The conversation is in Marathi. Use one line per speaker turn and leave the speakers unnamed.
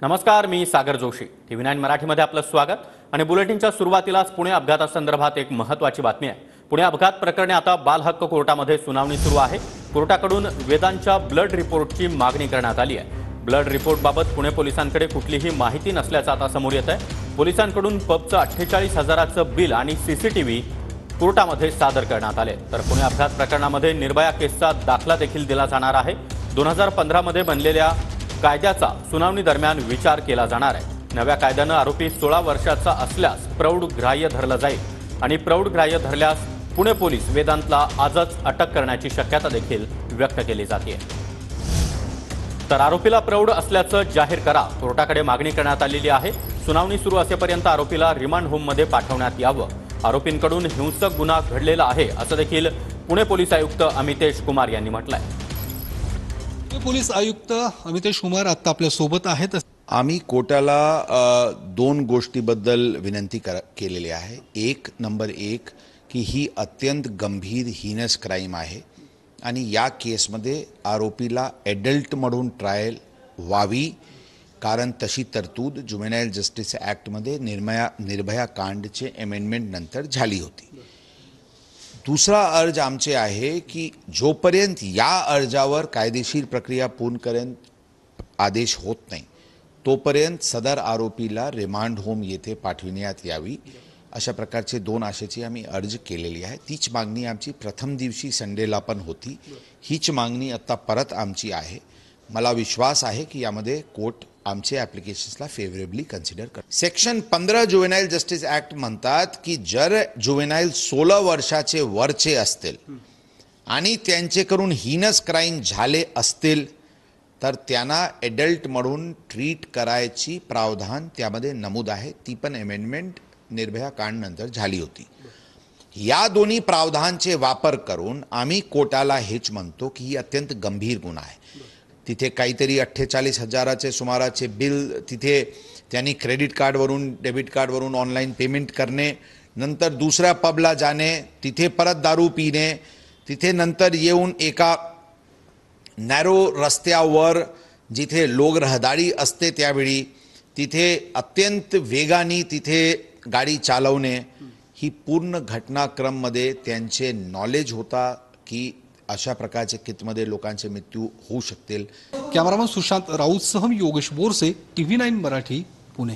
नमस्कार, मी सागर जोशी. TV9 मराठीमध्ये आपलं स्वागत. आणि बुलेटिनच्या सुरुवातीलाच पुणे अपघातासंदर्भात एक महत्त्वाची बातमी आहे. पुणे अपघात प्रकरणी आता बाल हक्क कोर्टामध्ये सुनावणी सुरू आहे. कोर्टाकडून वेदांच्या ब्लड रिपोर्टची मागणी करण्यात आली आहे. ब्लड रिपोर्टबाबत पुणे पोलिसांकडे कुठलीही माहिती नसल्याचं आता समोर येत आहे. पोलिसांकडून पबचं 48,000चं बिल आणि CCTV कोर्टामध्ये सादर करण्यात आले. तर पुणे अपघात प्रकरणामध्ये निर्भया केसचा दाखला देखील दिला जाणार आहे. 2015 मध्ये बनलेल्या कायद्याचा सुनावणी दरम्यान विचार केला जाणार आहे. नव्या कायद्यानं आरोपी 16 वर्षाचा असल्यास प्रौढ ग्राह्य धरलं जाईल आणि प्रौढ ग्राह्य धरल्यास पुणे पोलीस वेदांतला आजच अटक करण्याची शक्यता देखील व्यक्त केली जाते. तर आरोपीला प्रौढ असल्याचं जाहीर करा, कोर्टाकडे मागणी करण्यात आलेली आहे. सुनावणी सुरू असेपर्यंत आरोपीला रिमांड होममध्ये पाठवण्यात यावं. आरोपींकडून हिंसक गुन्हा घडलेला आहे असं देखील पुणे पोलीस आयुक्त अमितेश कुमार यांनी म्हटलंय.
पोलीस आयुक्त अमितेश कुमार आता आपल्या सोबत आहेत.
आम्ही कोर्टाला दोन गोष्टीबद्दल विनंती केलेली आहे. नंबर एक की ही अत्यंत गंभीर हीनस क्राईम आहे आणि या केसमध्ये आरोपीला ॲडल्ट म्हणून ट्रायल व्हावी, कारण तशी तरतूद ज्युव्हेनाईल जस्टिस ॲक्टमध्ये निर्भया कांडचे अमेंडमेंट नंतर झाली होती. दुसरा अर्ज आमचे आहे की जोपर्यंत या अर्जावर कायदेशीर प्रक्रिया पूर्ण करण्यात आदेश होत नाही तोपर्यंत सदर आरोपीला रिमांड होम येथे पाठविण्यात यावी, अशा प्रकारचे दोन आशेची आम्ही अर्ज केलेली आहे. तीच मागणी आमची प्रथम दिवशी संडेला पण होती. हीच मागणी आता परत आमची आहे. मला विश्वास आहे की यामध्ये कोर्ट आमचे ॲप्लिकेशन्सला फेवरेबली कन्सिडर कर. सेक्शन 15 ज्युव्हेनाईल जस्टिस ॲक्ट म्हणतात की जर ज्युव्हेनाईल 16 वर्षाचे वरचे असतील आणि त्यांचेकडून हीनस क्राईम झाले असतील तर त्यांना ॲडल्ट म्हणून ट्रीट करायची प्रावधान त्यामध्ये नमूद आहे. ती पण अमेंडमेंट निर्भया कांड नंतर झाली होती. या दोन्ही प्रावधानचे वापर करून आम्ही कोर्टाला हेच म्हणतो की ही अत्यंत गंभीर गुन्हा आहे. तिथे काहीतरी 48,000चे सुमाराचे बिल, तिथे त्यांनी क्रेडिट कार्डवरून डेबिट कार्डवरून ऑनलाईन पेमेंट करणे, नंतर दुसऱ्या पबला जाणे, तिथे परत दारू पिणे, तिथे नंतर येऊन एका नॅरो रस्त्यावर जिथे लोक रहदारी असते त्यावेळी तिथे अत्यंत वेगाने तिथे गाडी चालवणे. ही पूर्ण घटनाक्रममध्ये त्यांचे नॉलेज होता की अशा प्रकारचे कितमध्ये लोकांचे मृत्यू होऊ शकतील.
कॅमेरामन सुशांत राऊतसह योगेश बोरसे, TV9 मराठी, पुणे.